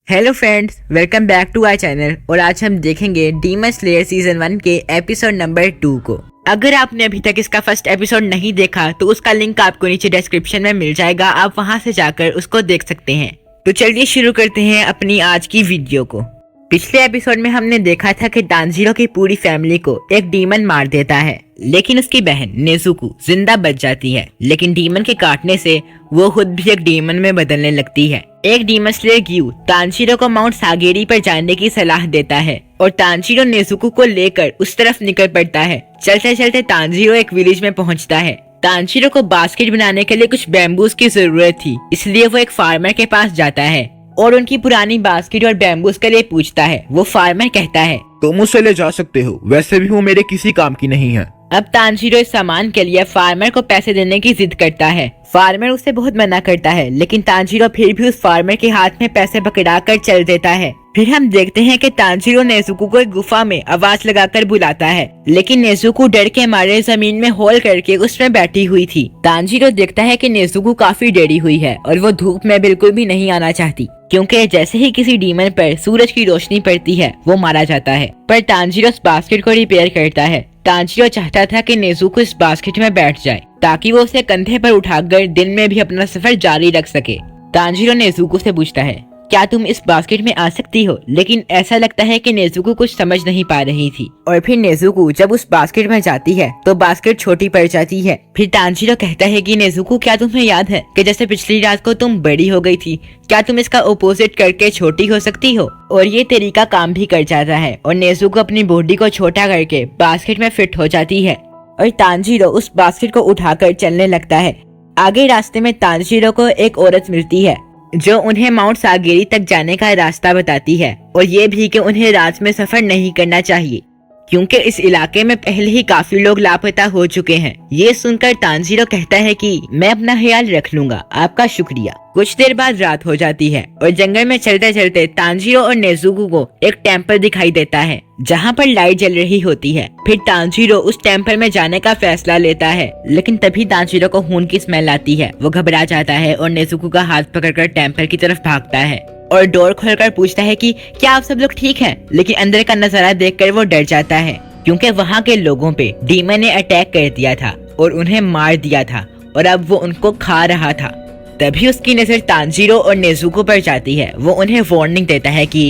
Hello friends, welcome back to our channel. और आज हम देखेंगे डीमन स्लेयर सीजन 1 के एपिसोड नंबर 2 को। अगर आपने अभी तक इसका फर्स्ट एपिसोड नहीं देखा तो उसका लिंक आपको नीचे डिस्क्रिप्शन में मिल जाएगा, आप वहां से जाकर उसको देख सकते हैं। तो चलिए शुरू करते हैं अपनी आज की वीडियो को। पिछले एपिसोड में हमने देखा था कि तानजीरो की पूरी फैमिली को एक डीमन मार देता है, लेकिन उसकी बहन नेजुको जिंदा बच जाती है। लेकिन डीमन के काटने से वो खुद भी एक डीमन में बदलने लगती है। एक डीमन स्लेयर ग्यू तानजीरो को माउंट सागेरी पर जाने की सलाह देता है और तानजीरो नेजुको को लेकर उस तरफ निकल पड़ता है। चलते चलते तानजीरो एक विलेज में पहुंचता है। तानजीरो को बास्केट बनाने के लिए कुछ बैम्बूज की जरूरत थी, इसलिए वो एक फार्मर के पास जाता है और उनकी पुरानी बास्केट और बैम्बूज के लिए पूछता है। वो फार्मर कहता है, तुम उसे ले जा सकते हो, वैसे भी वो मेरे किसी काम की नहीं है। अब तानजीरो इस सामान के लिए फार्मर को पैसे देने की जिद करता है। फार्मर उसे बहुत मना करता है, लेकिन तानजीरो फिर भी उस फार्मर के हाथ में पैसे पकड़ा कर चल देता है। फिर हम देखते हैं कि तानजीरो नेजुको को एक गुफा में आवाज लगाकर बुलाता है, लेकिन नेजुको डर के मारे जमीन में होल करके उसमें बैठी हुई थी। तानजीरो देखता है कि नेजुको काफी डरी हुई है और वो धूप में बिल्कुल भी नहीं आना चाहती, क्योंकि जैसे ही किसी डीमन पर सूरज की रोशनी पड़ती है वो मारा जाता है। पर तानजीरो उस बास्केट को रिपेयर करता है। तानजीरो चाहता था कि नेजुको इस बास्केट में बैठ जाए ताकि वो उसे कंधे पर उठाकर दिन में भी अपना सफर जारी रख सके। तानजीरो नेजुको से पूछता है, क्या तुम इस बास्केट में आ सकती हो? लेकिन ऐसा लगता है कि नेजुको कुछ समझ नहीं पा रही थी। और फिर नेजुको जब उस बास्केट में जाती है तो बास्केट छोटी पड़ जाती है। फिर तानजीरो कहता है कि नेजुको, क्या तुम्हें याद है कि जैसे पिछली रात को तुम बड़ी हो गई थी, क्या तुम इसका अपोजिट करके छोटी हो सकती हो? और ये तरीका काम भी कर जाता है और नेजुको अपनी बॉडी को छोटा करके बास्केट में फिट हो जाती है और तानजीरो उस बास्केट को उठाकर चलने लगता है। आगे रास्ते में तानजीरो को एक औरत मिलती है जो उन्हें माउंट सागेरी तक जाने का रास्ता बताती है और ये भी कि उन्हें रात में सफर नहीं करना चाहिए, क्योंकि इस इलाके में पहले ही काफी लोग लापता हो चुके हैं। ये सुनकर तानजीरो कहता है कि मैं अपना ख्याल रख लूंगा, आपका शुक्रिया। कुछ देर बाद रात हो जाती है और जंगल में चलते चलते तानजीरो और नेजुको को एक टेम्पल दिखाई देता है जहाँ पर लाइट जल रही होती है। फिर तानजीरो उस टेम्पल में जाने का फैसला लेता है, लेकिन तभी तानजीरो को खून की स्मेल आती है। वो घबरा जाता है और नेजुको का हाथ पकड़कर टेम्पल की तरफ भागता है और डोर खोलकर पूछता है कि क्या आप सब लोग ठीक हैं? लेकिन अंदर का नजारा देखकर वो डर जाता है, क्योंकि वहाँ के लोगों पे डीमन ने अटैक कर दिया था और उन्हें मार दिया था और अब वो उनको खा रहा था। तभी उसकी नजर तानजीरो और नेजुको पर जाती है। वो उन्हें वार्निंग देता है कि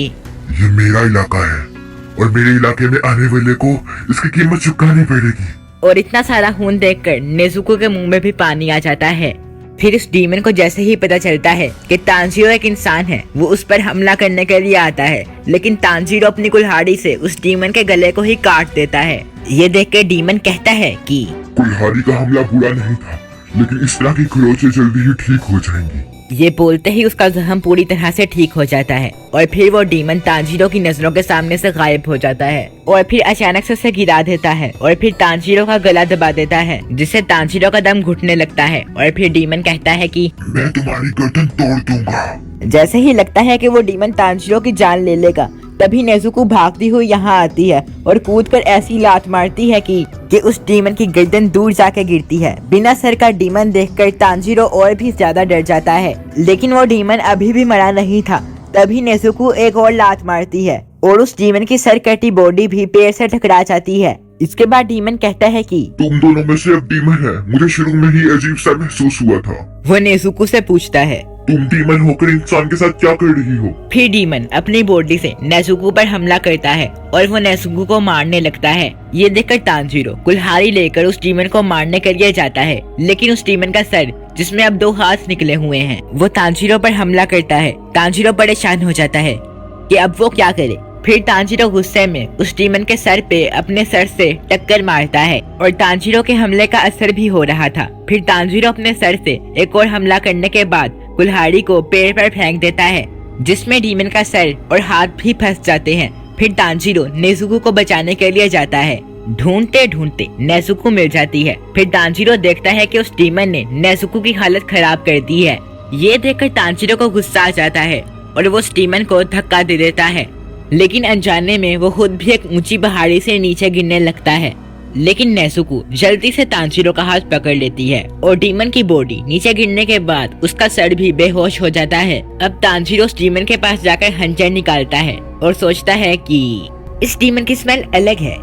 ये मेरा इलाका है और मेरे इलाके में आने वाले को इसकी कीमत चुकानी पड़ेगी। और इतना सारा खून देखकर नेजुको के मुंह में भी पानी आ जाता है। फिर उस डीमन को जैसे ही पता चलता है कि तानजीरो एक इंसान है, वो उस पर हमला करने के लिए आता है, लेकिन तानजीरो अपनी कुल्हाड़ी से उस डीमन के गले को ही काट देता है। ये देख के डीमन कहता है कि कुल्हाड़ी का हमला बुरा नहीं था, लेकिन इस तरह की खरोचें जल्दी ही ठीक हो जाएंगी। ये बोलते ही उसका जख्म पूरी तरह से ठीक हो जाता है और फिर वो डीमन तानजीरो की नजरों के सामने से गायब हो जाता है और फिर अचानक से उसे गिरा देता है और फिर तानजीरो का गला दबा देता है, जिससे तानजीरो का दम घुटने लगता है। और फिर डीमन कहता है कि मैं तुम्हारी गर्दन तोड़ दूंगा। जैसे ही लगता है कि वो डीमन तानजीरो की जान ले लेगा, तभी नेजुको भागती हुई यहाँ आती है और कूदकर ऐसी लात मारती है कि उस डीमन की गर्दन दूर जाके गिरती है। बिना सर का डीमन देखकर तानजीरो और भी ज्यादा डर जाता है, लेकिन वो डीमन अभी भी मरा नहीं था। तभी नेजुको एक और लात मारती है और उस डीमन की सर कटी बॉडी भी पेड़ से टकरा जाती है। इसके बाद डीमन कहता है कि तुम दोनों में से एक डीमन है, मुझे शुरू में ही अजीब सा महसूस हुआ था। वो नेजुको से पूछता है, तुम डीमन होकर इंसान के साथ क्या कर रही हो? फिर डीमन अपनी बॉडी से नेजुको पर हमला करता है और वो नेजुको को मारने लगता है। ये देखकर तानजीरो कुल्हाड़ी लेकर उस डीमन को मारने के लिए जाता है, लेकिन उस डीमन का सर, जिसमें अब 2 हाथ निकले हुए हैं, वो तानजीरो पर हमला करता है। तानजीरो परेशान हो जाता है कि अब वो क्या करे। फिर तानजीरो गुस्से में उस डीमन के सर पे अपने सर से टक्कर मारता है और तानजीरो के हमले का असर भी हो रहा था। फिर तानजीरो अपने सर से एक और हमला करने के बाद कुल्हाड़ी को पेड़ पर फेंक देता है, जिसमें डीमन का सर और हाथ भी फंस जाते हैं। फिर तानजीरो नेजुको को बचाने के लिए जाता है। ढूंढते ढूंढते नेजुको मिल जाती है। फिर तानजीरो देखता है कि उस डीमन ने नेजुको की हालत खराब कर दी है। ये देखकर तानजीरो को गुस्सा आ जाता है और वो उस डीमन को धक्का दे देता है, लेकिन अनजाने में वो खुद भी एक ऊंची पहाड़ी से नीचे गिरने लगता है। लेकिन नेजुको जल्दी से तांजीरो का हाथ पकड़ लेती है और डीमन की बॉडी नीचे गिरने के बाद उसका सर भी बेहोश हो जाता है। अब तांजीरो उस डीमन के पास जाकर हंटर निकालता है और सोचता है कि इस डीमन की स्मेल अलग है।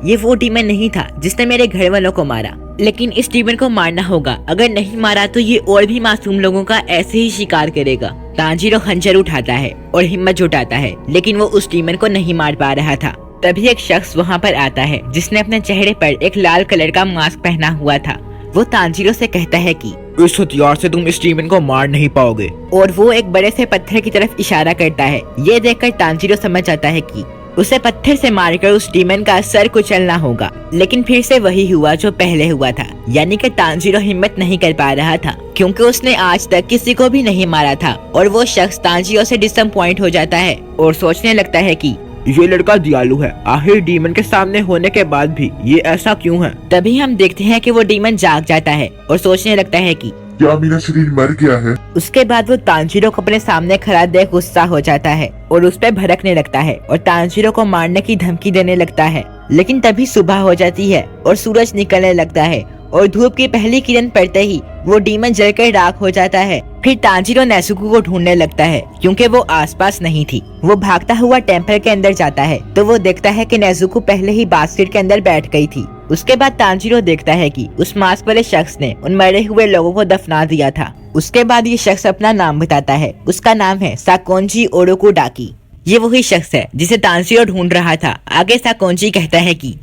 ये वो डीमन नहीं था जिसने मेरे घर वालों को मारा, लेकिन इस डीमन को मारना होगा। अगर नहीं मारा तो ये और भी मासूम लोगों का ऐसे ही शिकार करेगा। तांजीरो खंजर उठाता है और हिम्मत जुटाता है, लेकिन वो उस डीमन को नहीं मार पा रहा था। तभी एक शख्स वहाँ पर आता है जिसने अपने चेहरे पर एक लाल कलर का मास्क पहना हुआ था। वो तांजीरो से कहता है कि इस हथियार से तुम इस डीमन को मार नहीं पाओगे। और वो एक बड़े से पत्थर की तरफ इशारा करता है। ये देखकर तांजीरो समझ जाता है कि उसे पत्थर से मारकर उस डीमन का सर कुचलना होगा। लेकिन फिर से वही हुआ जो पहले हुआ था, यानी कि तांजीरो हिम्मत नहीं कर पा रहा था क्योंकि उसने आज तक किसी को भी नहीं मारा था। और वो शख्स तांजीरो से डिसअपॉइंट हो जाता है और सोचने लगता है कि ये लड़का दयालु है, आखिर डीमन के सामने होने के बाद भी ये ऐसा क्यों है। तभी हम देखते हैं कि वो डीमन जाग जाता है और सोचने लगता है कि क्या मेरा शरीर मर गया है? उसके बाद वो तांजीरो को अपने सामने खड़ा देख गुस्सा हो जाता है और उस पर भड़कने लगता है और तांजीरो को मारने की धमकी देने लगता है। लेकिन तभी सुबह हो जाती है और सूरज निकलने लगता है और धूप की पहली किरण पड़ते ही वो डीमन जलकर राख हो जाता है। फिर तांजीरो नेजुको को ढूंढने लगता है क्योंकि वो आसपास नहीं थी। वो भागता हुआ टेम्पल के अंदर जाता है तो वो देखता है कि नेजुको पहले ही बास्केट के अंदर बैठ गई थी। उसके बाद तांजीरो देखता है कि उस मास्क वाले शख्स ने उन मरे हुए लोगों को दफना दिया था। उसके बाद ये शख्स अपना नाम बताता है। उसका नाम है साकोंजी ओरोकुडाकी। ये वही शख्स है जिसे तांजीरो ढूंढ रहा था। आगे साकोंजी कहता है कि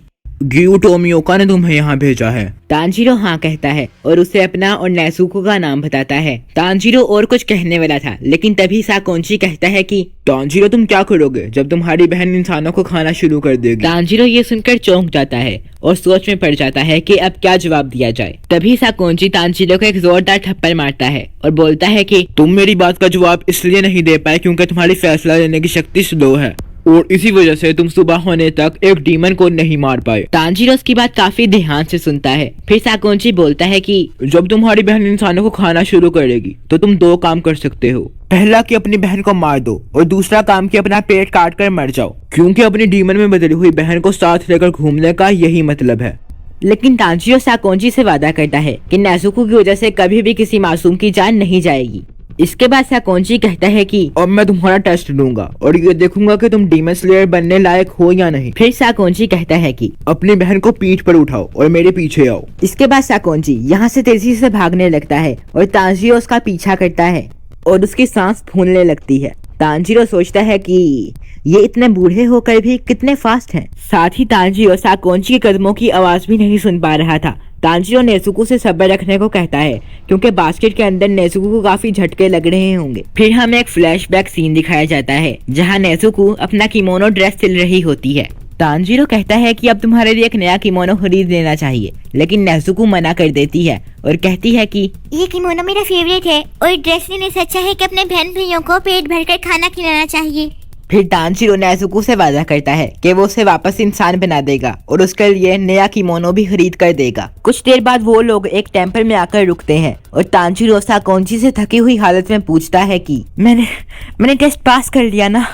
ग्यू टोमियोका ने तुम्हें यहाँ भेजा है। तांजीरो हाँ कहता है और उसे अपना और नेजुको का नाम बताता है। तांजीरो और कुछ कहने वाला था, लेकिन तभी साकोंजी कहता है कि तांजीरो तुम क्या करोगे जब तुम्हारी बहन इंसानों को खाना शुरू कर देगी। तांजीरो ये सुनकर चौंक जाता है और सोच में पड़ जाता है कि अब क्या जवाब दिया जाए। तभी साकोंजी तांजीरो को एक जोरदार थप्पड़ मारता है और बोलता है कि तुम मेरी बात का जवाब इसलिए नहीं दे पाए क्योंकि तुम्हारी फैसला लेने की शक्ति स्लो है और इसी वजह से तुम सुबह होने तक एक डीमन को नहीं मार पाए। तांजीरो उसकी बात काफी ध्यान से सुनता है। फिर साकोंजी बोलता है कि जब तुम्हारी बहन इंसानों को खाना शुरू करेगी तो तुम दो काम कर सकते हो। पहला कि अपनी बहन को मार दो और दूसरा काम कि अपना पेट काट कर मर जाओ, क्योंकि अपनी डीमन में बदली हुई बहन को साथ लेकर घूमने का यही मतलब है। लेकिन तांजीरो साकोंजी से वादा करता है कि नेजुको की वजह से कभी भी किसी मासूम की जान नहीं जाएगी। इसके बाद साकोंजी कहता है कि अब मैं तुम्हारा टेस्ट लूंगा और ये देखूंगा कि तुम डीमन स्लेयर बनने लायक हो या नहीं। फिर साकोंजी कहता है कि अपनी बहन को पीठ पर उठाओ और मेरे पीछे आओ। इसके बाद साकोंजी यहाँ से तेजी से भागने लगता है और तांजीरो उसका पीछा करता है और उसकी सांस फूलने लगती है। तांजीरो सोचता है कि ये इतने बूढ़े होकर भी कितने फास्ट हैं। साथ ही तांजीरो साकोंजी के कदमों की आवाज भी नहीं सुन पा रहा था। तांजीरो नेजुको से सब्र रखने को कहता है क्योंकि बास्केट के अंदर नेजुको को काफी झटके लग रहे होंगे। फिर हमें एक फ्लैशबैक सीन दिखाया जाता है जहां नेजुको अपना किमोनो ड्रेस सिल रही होती है। तांजीरो कहता है कि अब तुम्हारे लिए एक नया किमोनो खरीद लेना चाहिए, लेकिन नेजुको मना कर देती है और कहती है कि ये किमोनो मेरा फेवरेट है और ड्रेस लेने से अच्छा है कि अपने बहन भाइयों को पेट भरकर खाना खिलाना चाहिए। फिर तांजीरो नेजुको से वादा करता है कि वो उसे वापस इंसान बना देगा और उसके लिए नया किमोनो भी खरीद कर देगा। कुछ देर बाद वो लोग एक टेम्पल में आकर रुकते हैं और तांजीरो साकोंजी से थकी हुई हालत में पूछता है कि मैंने टेस्ट पास कर लिया ना।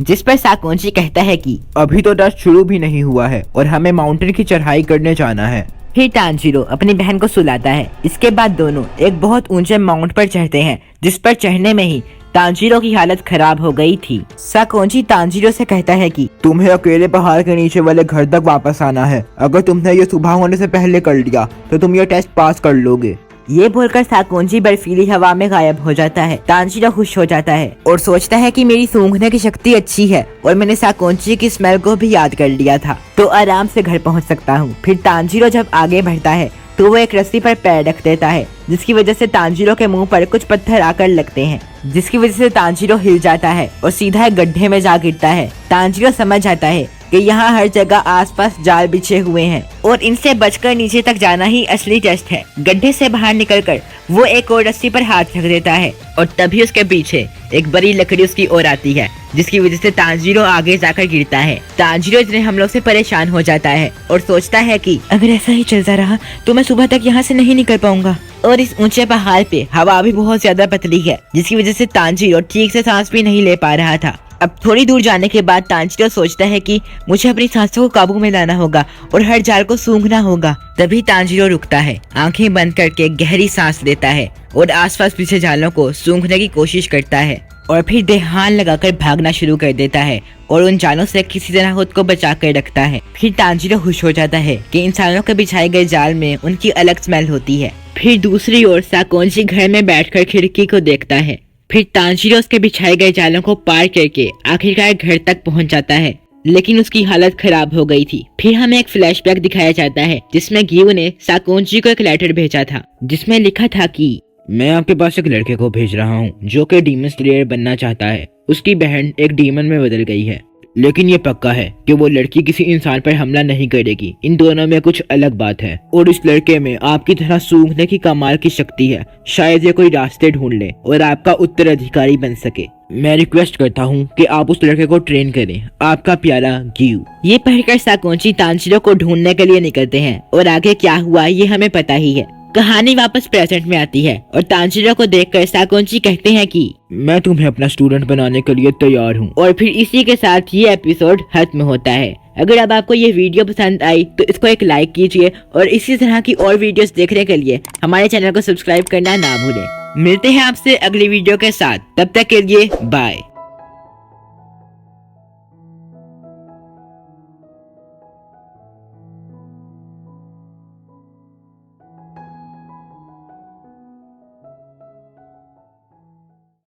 जिस पर साकोंजी कहता है कि अभी तो टेस्ट शुरू भी नहीं हुआ है और हमें माउंटेन की चढ़ाई करने जाना है। फिर तांजीरो अपनी बहन को सुलाता है। इसके बाद दोनों एक बहुत ऊंचे माउंट पर चढ़ते हैं, जिस पर चढ़ने में ही तांजीरो की हालत खराब हो गई थी। साकोंजी तांजीरो से कहता है कि तुम्हें अकेले पहाड़ के नीचे वाले घर तक वापस आना है। अगर तुमने ये सुबह होने से पहले कर लिया तो तुम ये टेस्ट पास कर लोगे। ये बोलकर साकोंजी बर्फीली हवा में गायब हो जाता है। तांजीरो खुश हो जाता है और सोचता है कि मेरी सूंघने की शक्ति अच्छी है और मैंने साकोंजी की स्मेल को भी याद कर लिया था, तो आराम से घर पहुंच सकता हूँ। फिर तांजीरो जब आगे बढ़ता है तो वो एक रस्सी पर पैर रख देता है, जिसकी वजह से तांजीरो के मुंह पर कुछ पत्थर आकर लगते हैं, जिसकी वजह से तांजीरो हिल जाता है और सीधा एक गड्ढे में जा गिरता है। तांजीरो समझ जाता है कि यहाँ हर जगह आसपास जाल बिछे हुए हैं और इनसे बचकर नीचे तक जाना ही असली टेस्ट है। गड्ढे से बाहर निकलकर वो एक और रस्सी पर हाथ रख देता है और तभी उसके पीछे एक बड़ी लकड़ी उसकी ओर आती है, जिसकी वजह से तांजीरो आगे जाकर गिरता है। तांजीरो इतने हमलों से परेशान हो जाता है और सोचता है कि अगर ऐसा ही चलता रहा तो मैं सुबह तक यहाँ से नहीं निकल पाऊंगा। और इस ऊंचे पहाड़ पे हवा भी बहुत ज्यादा पतली है, जिसकी वजह से तांजीरो ठीक से सांस भी नहीं ले पा रहा था। अब थोड़ी दूर जाने के बाद तांजीरो सोचता है कि मुझे अपनी सांसों को काबू में लाना होगा और हर जाल को सूंघना होगा। तभी तांजीरो रुकता है, आंखें बंद करके गहरी सांस लेता है और आसपास पीछे जालों को सूंघने की कोशिश करता है और फिर देहान लगाकर भागना शुरू कर देता है और उन जालों से किसी तरह खुद को बचा कर रखता है। फिर तांजीरो खुश हो जाता है कि इंसानों के बिछाए गए जाल में उनकी अलग स्मेल होती है। फिर दूसरी ओर साकोंजी घर में बैठकर खिड़की को देखता है। फिर तांजीरो उसके बिछाए गए जालों को पार करके आखिरकार घर तक पहुंच जाता है, लेकिन उसकी हालत खराब हो गई थी। फिर हमें एक फ्लैशबैक दिखाया जाता है जिसमें गियो ने साकोंजी को एक लेटर भेजा था जिसमें लिखा था कि मैं आपके पास एक लड़के को भेज रहा हूँ जो कि डीमन स्लेयर बनना चाहता है। उसकी बहन एक डीमन में बदल गई है, लेकिन ये पक्का है कि वो लड़की किसी इंसान पर हमला नहीं करेगी। इन दोनों में कुछ अलग बात है और इस लड़के में आपकी तरह सूंघने की कमाल की शक्ति है। शायद ये कोई रास्ते ढूंढ ले और आपका उत्तराधिकारी बन सके। मैं रिक्वेस्ट करता हूँ कि आप उस लड़के को ट्रेन करें। आपका प्यारा गियो। ये पढ़कर साकोंजी तांजीरो को ढूंढने के लिए निकलते हैं और आगे क्या हुआ ये हमें पता ही है। कहानी वापस प्रेजेंट में आती है और तांजीरो को देखकर साकोंजी कहते हैं कि मैं तुम्हें अपना स्टूडेंट बनाने के लिए तैयार हूँ। और फिर इसी के साथ ये एपिसोड खत्म होता है। अगर अब आपको ये वीडियो पसंद आई तो इसको एक लाइक कीजिए और इसी तरह की और वीडियोस देखने के लिए हमारे चैनल को सब्सक्राइब करना ना भूलें। मिलते हैं आपसे अगली वीडियो के साथ, तब तक के लिए बाय।